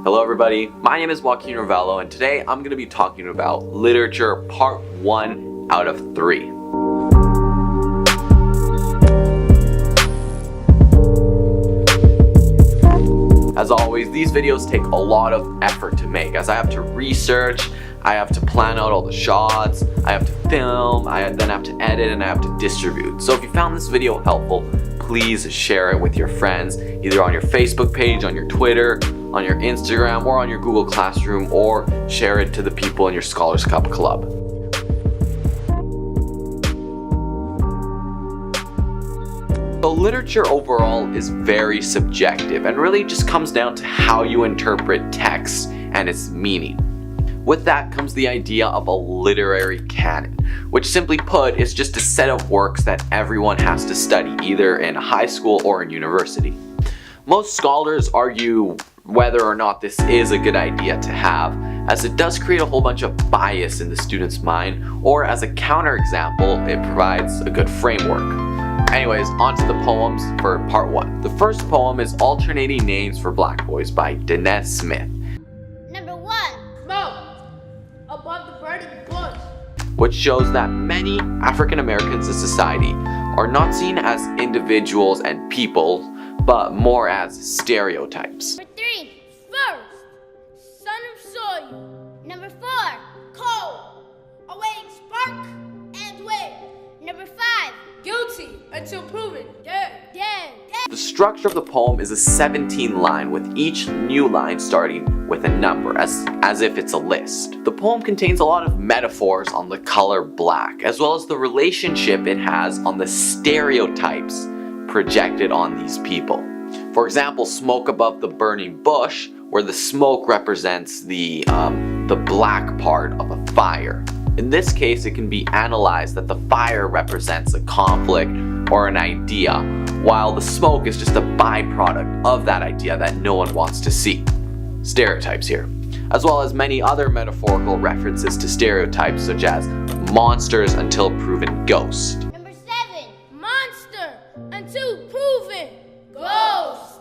Hello everybody, my name is Joaquin Revello and today I'm going to be talking about literature part 1 out of 3. As always, these videos take a lot of effort to make as I have to research, I have to plan out all the shots, I have to film, I then have to edit, and I have to distribute. So if you found this video helpful, please share it with your friends, either on your Facebook page, on your Twitter, on your Instagram, or on your Google Classroom, or share it to the people in your Scholars Cup Club. So literature overall is very subjective and really just comes down to how you interpret text and its meaning. With that comes the idea of a literary canon, which simply put is just a set of works that everyone has to study either in high school or in university. Most scholars argue whether or not this is a good idea to have, as it does create a whole bunch of bias in the student's mind, or as a counterexample, it provides a good framework. Anyways, on to the poems for part 1. The first poem is Alternating Names for Black Boys by Denez Smith. Number 1. Smoke above the burning bush. Which shows that many African Americans in society are not seen as individuals and people, but more as stereotyps. Number 3. First, son of soil. Number 4. Coal, awaiting spark and wind. Number 5. Guilty until proven dead. The structure of the poem is a 17 line, with each new line starting with a number, as if it's a list. The poem contains a lot of metaphors on the color black, as well as the relationship it has on the stereotypes projected on these people. For example, smoke above the burning bush, where the smoke represents the black part of a fire. In this case, it can be analyzed that the fire represents a conflict or an idea, while the smoke is just a byproduct of that idea that no one wants to see. Stereotypes here, as well as many other metaphorical references to stereotypes such as monsters until proven ghost. Number 7. Monster until proven ghost.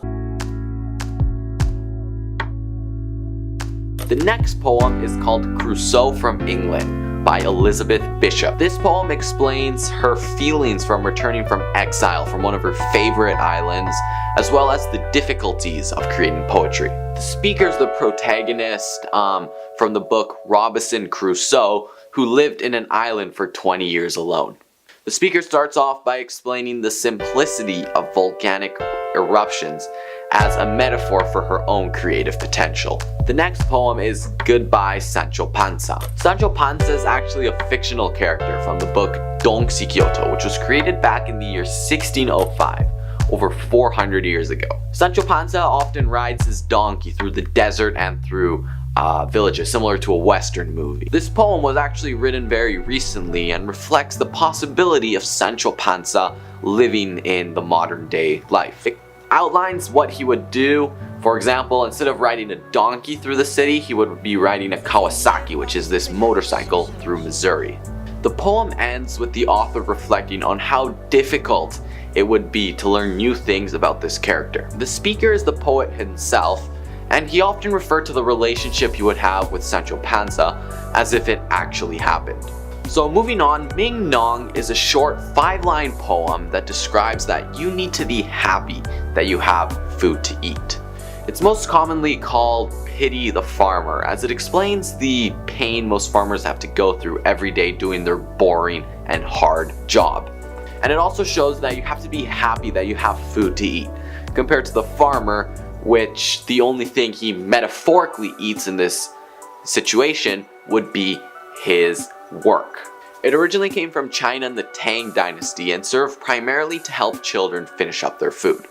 The next poem is called Crusoe from England by Elizabeth Bishop. This poem explains her feelings from returning from exile from one of her favorite islands, as well as the difficulties of creating poetry. The speaker is the protagonist from the book Robinson Crusoe, who lived in an island for 20 years alone. The speaker starts off by explaining the simplicity of volcanic eruptions as a metaphor for her own creative potential. The next poem is Goodbye Sancho Panza. Sancho Panza is actually a fictional character from the book Don Quixote, which was created back in the year 1605, over 400 years ago. Sancho Panza often rides his donkey through the desert and through villages, similar to a Western movie. This poem was actually written very recently and reflects the possibility of Sancho Panza living in the modern day life. It outlines what he would do. For example, instead of riding a donkey through the city, he would be riding a Kawasaki, which is this motorcycle, through Missouri. The poem ends with the author reflecting on how difficult it would be to learn new things about this character. The speaker is the poet himself, and he often referred to the relationship he would have with Sancho Panza as if it actually happened. So moving on, Ming Nong is a short 5-line poem that describes that you need to be happy that you have food to eat. It's most commonly called Pity the Farmer, as it explains the pain most farmers have to go through every day doing their boring and hard job. And it also shows that you have to be happy that you have food to eat, compared to the farmer, which the only thing he metaphorically eats in this situation would be his work. It originally came from China in the Tang Dynasty and served primarily to help children finish up their food.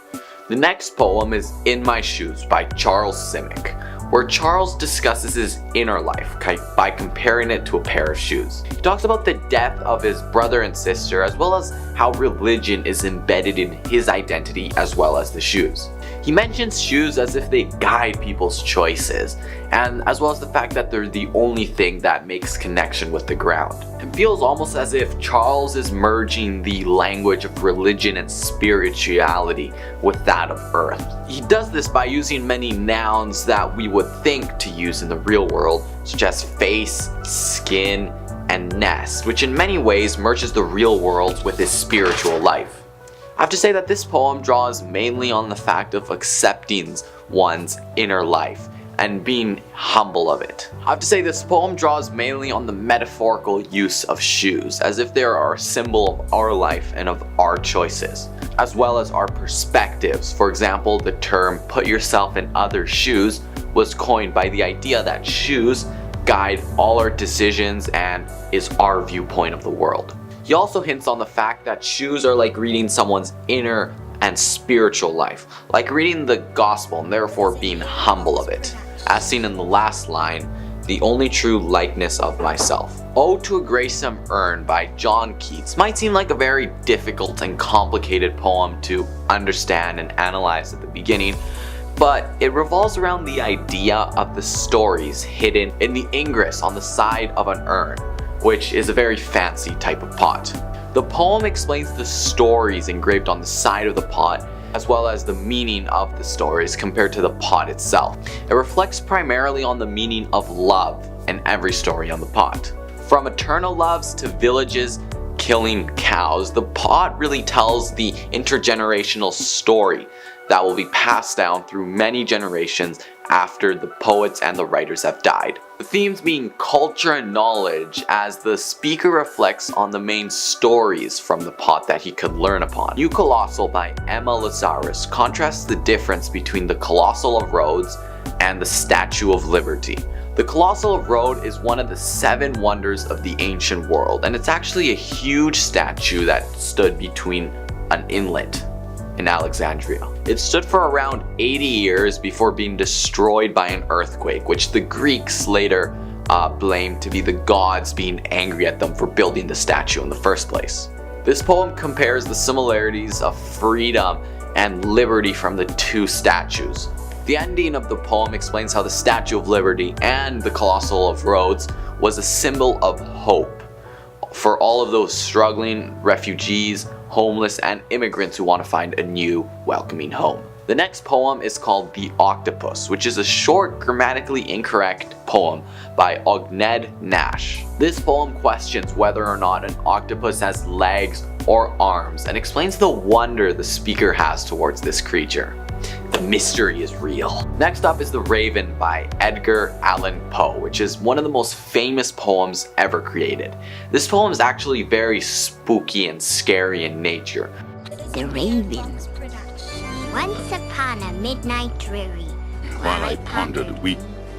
The next poem is In My Shoes by Charles Simic, where Charles discusses his inner life by comparing it to a pair of shoes. He talks about the death of his brother and sister, as well as how religion is embedded in his identity as well as the shoes. He He mentions shoes as if they guide people's choices, and as well as the fact that they're the only thing that makes connection with the ground. It feels almost as if Charles is merging the language of religion and spirituality with that of Earth. He does this by using many nouns that we would think to use in the real world, such as face, skin, and nest, which in many ways merges the real world with his spiritual life. I have to say that this poem draws mainly on the fact of accepting one's inner life and being humble of it. I have to say this poem draws mainly on the metaphorical use of shoes, as if they are a symbol of our life and of our choices, as well as our perspectives. For example, the term "put yourself in other shoes" was coined by the idea that shoes guide all our decisions and is our viewpoint of the world. He also hints on the fact that shoes are like reading someone's inner and spiritual life, like reading the gospel and therefore being humble of it. As seen in the last line, "the only true likeness of myself." Ode to a Grecian Urn by John Keats might seem like a very difficult and complicated poem to understand and analyze at the beginning, but it revolves around the idea of the stories hidden in the ingress on the side of an urn, which is a very fancy type of pot. The poem explains the stories engraved on the side of the pot, as well as the meaning of the stories compared to the pot itself. It reflects primarily on the meaning of love in every story on the pot. From eternal loves to villages killing cows, the pot really tells the intergenerational story that will be passed down through many generations after the poets and the writers have died. The themes being culture and knowledge, as the speaker reflects on the main stories from the pot that he could learn upon. New Colossal by Emma Lazarus contrasts the difference between the Colossal of Rhodes and the Statue of Liberty. The Colossal of Rhodes is one of the 7 wonders of the ancient world, and it's actually a huge statue that stood between an inlet in Alexandria. It stood for around 80 years before being destroyed by an earthquake, which the Greeks later blamed to be the gods being angry at them for building the statue in the first place. This poem compares the similarities of freedom and liberty from the two statues. The ending of the poem explains how the Statue of Liberty and the Colossal of Rhodes was a symbol of hope for all of those struggling refugees, homeless, and immigrants who want to find a new, welcoming home. The next poem is called The Octopus, which is a short, grammatically incorrect poem by Ogned Nash. This poem questions whether or not an octopus has legs or arms and explains the wonder the speaker has towards this creature. The mystery is real. Next up is The Raven by Edgar Allan Poe, which is one of the most famous poems ever created. This poem is actually very spooky and scary in nature. The Raven. Once upon a midnight dreary, while I pondered weak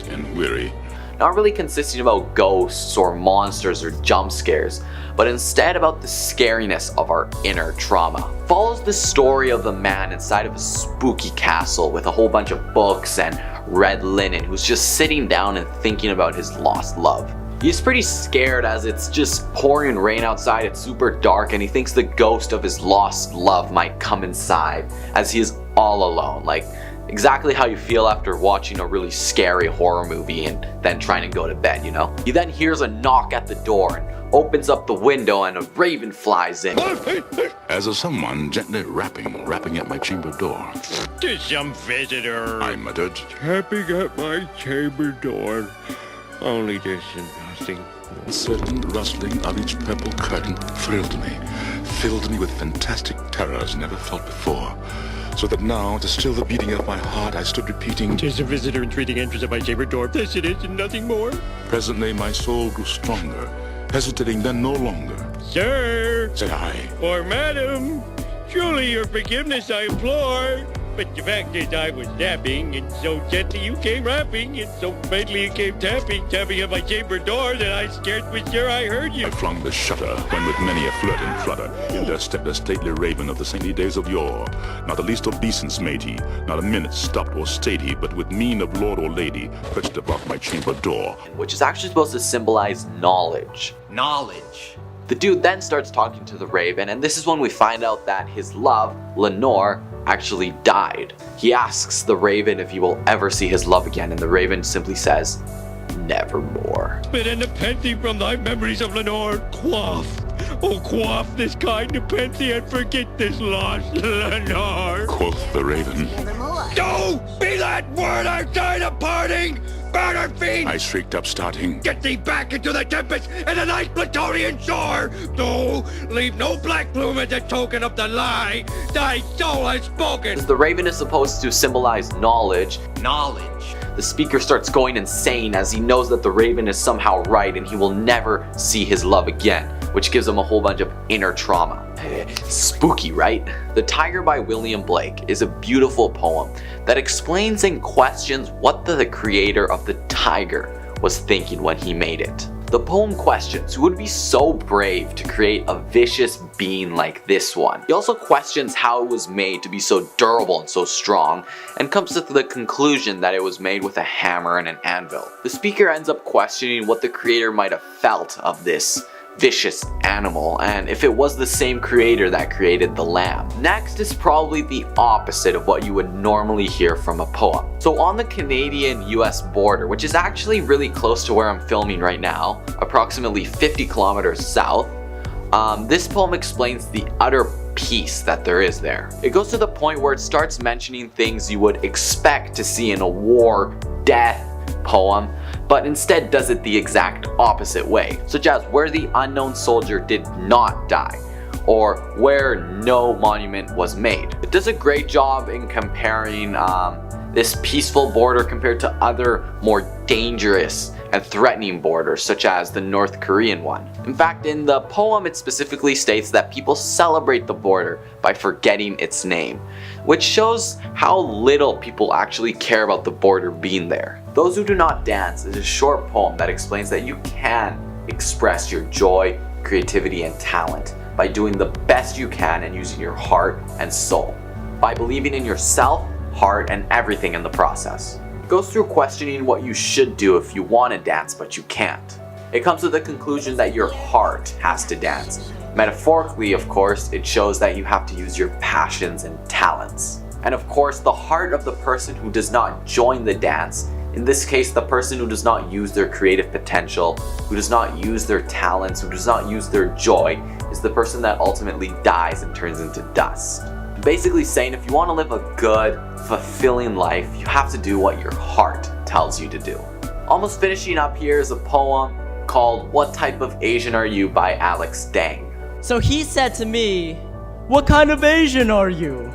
and weary. Not really consisting about ghosts or monsters or jump scares, but instead about the scariness of our inner trauma. Follows the story of a man inside of a spooky castle with a whole bunch of books and red linen who's just sitting down and thinking about his lost love. He's pretty scared as it's just pouring rain outside, it's super dark, and he thinks the ghost of his lost love might come inside as he is all alone. Like exactly how you feel after watching a really scary horror movie and then trying to go to bed, you know? He then hears a knock at the door and opens up the window and a raven flies in. As of someone gently rapping at my chamber door. "'Tis some visitor. I muttered. Tapping at my chamber door. Only this and nothing. The certain rustling of each purple curtain thrilled me, filled me with fantastic terrors never felt before. So that now, to still the beating of my heart, I stood repeating, "'Tis a visitor entreating entrance at my chamber door. This it is and nothing more." Presently my soul grew stronger, hesitating then no longer. "Sir," Said I, or "Madam, surely your forgiveness I implore. But the fact is I was napping, and so gently you came rapping, and so faintly you came tapping at my chamber door that I scarce was sure I heard you." I flung the shutter, when with many a flirt and flutter, in there stepped a stately raven of the saintly days of yore. Not the least obeisance made he, not a minute stopped or stayed he, but with mien of lord or lady, perched above my chamber door. Which is actually supposed to symbolize knowledge. The dude then starts talking to the raven, and this is when we find out that his love, Lenore, actually died. He asks the raven if he will ever see his love again, and the raven simply says, nevermore. Spit in nepenthe from thy memories of Lenore. Quaff, oh quaff this kind nepenthe and forget this lost Lenore. Quoth the raven. Nevermore. No, be that word outside of parting! Murder fiend! I shrieked up, starting. Get thee back into the tempest and the night Plutonian shore! No, leave no black plume as a token of the lie. Thy soul has spoken! As the raven is supposed to symbolize knowledge, the speaker starts going insane as he knows that the raven is somehow right and he will never see his love again, which gives him a whole bunch of inner trauma. Spooky, right? The Tyger by William Blake is a beautiful poem that explains and questions what the creator of the Tyger was thinking when he made it. The poem questions who would be so brave to create a vicious being like this one. He also questions how it was made to be so durable and so strong, and comes to the conclusion that it was made with a hammer and an anvil. The speaker ends up questioning what the creator might have felt of this vicious animal, and if it was the same creator that created the lamb. Next is probably the opposite of what you would normally hear from a poem. So on the Canadian-US border, which is actually really close to where I'm filming right now, approximately 50 kilometers south, this poem explains the utter peace that there is there. It goes to the point where it starts mentioning things you would expect to see in a war, death poem, but instead does it the exact opposite way, such as where the unknown soldier did not die, or where no monument was made. It does a great job in comparing this peaceful border compared to other more dangerous and threatening borders, such as the North Korean one. In fact, in the poem it specifically states that people celebrate the border by forgetting its name, which shows how little people actually care about the border being there. Those Who Do Not Dance is a short poem that explains that you can express your joy, creativity, and talent by doing the best you can and using your heart and soul, by believing in yourself, heart, and everything in the process. It goes through questioning what you should do if you want to dance but you can't. It comes to the conclusion that your heart has to dance. Metaphorically, of course, it shows that you have to use your passions and talents. And of course, the heart of the person who does not join the dance, in this case the person who does not use their creative potential, who does not use their talents, who does not use their joy, is the person that ultimately dies and turns into dust. Basically saying if you want to live a good, fulfilling life, you have to do what your heart tells you to do. Almost finishing up here is a poem called What Type of Asian Are You by Alex Dang. So he said to me, "What kind of Asian are you?"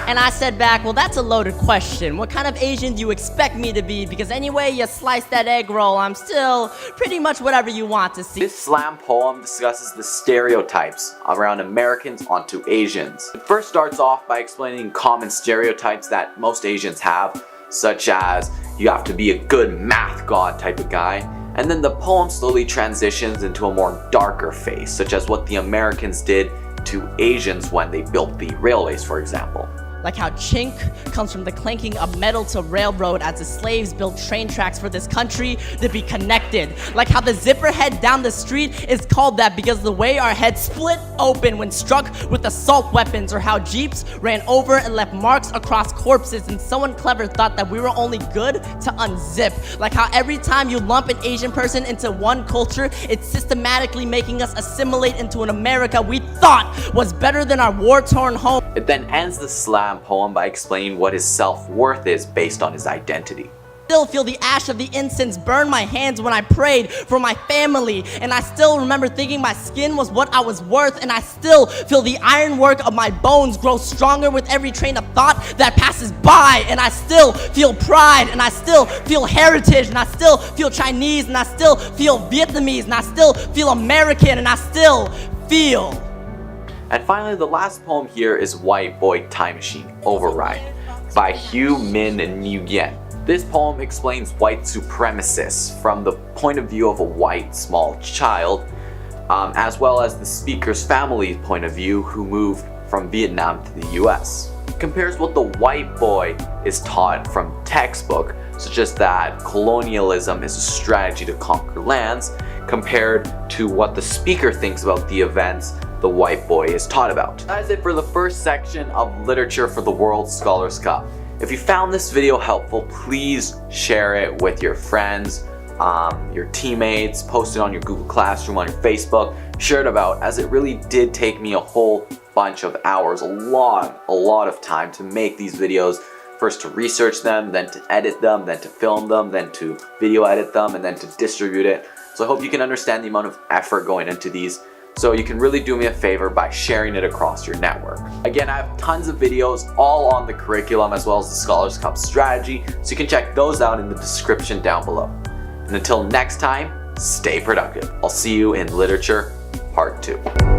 And I said back, well, that's a loaded question. What kind of Asian do you expect me to be? Because anyway you slice that egg roll, I'm still pretty much whatever you want to see. This slam poem discusses the stereotypes around Americans onto Asians. It first starts off by explaining common stereotypes that most Asians have, such as you have to be a good math god type of guy. And then the poem slowly transitions into a more darker phase, such as what the Americans did to Asians when they built the railways, for example. Like how chink comes from the clanking of metal to railroad as the slaves built train tracks for this country to be connected. Like how the zipper head down the street is called that because the way our heads split open when struck with assault weapons, or how jeeps ran over and left marks across corpses and someone clever thought that we were only good to unzip. Like how every time you lump an Asian person into one culture, it's systematically making us assimilate into an America we thought was better than our war-torn home. It then ends the slam poem by explaining what his self-worth is based on his identity. Still feel the ash of the incense burn my hands when I prayed for my family, and I still remember thinking my skin was what I was worth, and I still feel the ironwork of my bones grow stronger with every train of thought that passes by, and I still feel pride, and I still feel heritage, and I still feel Chinese, and I still feel Vietnamese, and I still feel American, and I still feel. And finally, the last poem here is White Boy Time Machine Override by Hugh Min Nguyen. This poem explains white supremacists from the point of view of a white small child, as well as the speaker's family point of view who moved from Vietnam to the US. It compares what the white boy is taught from textbook, such as that colonialism is a strategy to conquer lands, compared to what the speaker thinks about the events the white boy is taught about. That is it for the first section of literature for the World Scholars Cup. If you found this video helpful, please share it with your friends, your teammates, post it on your Google Classroom, on your Facebook, share it about, as it really did take me a whole bunch of hours, a lot of time to make these videos. First to research them, then to edit them, then to film them, then to video edit them, and then to distribute it. So I hope you can understand the amount of effort going into these. So you can really do me a favor by sharing it across your network. Again, I have tons of videos all on the curriculum as well as the Scholars Cup strategy, so you can check those out in the description down below. And until next time, stay productive. I'll see you in Literature Part 2.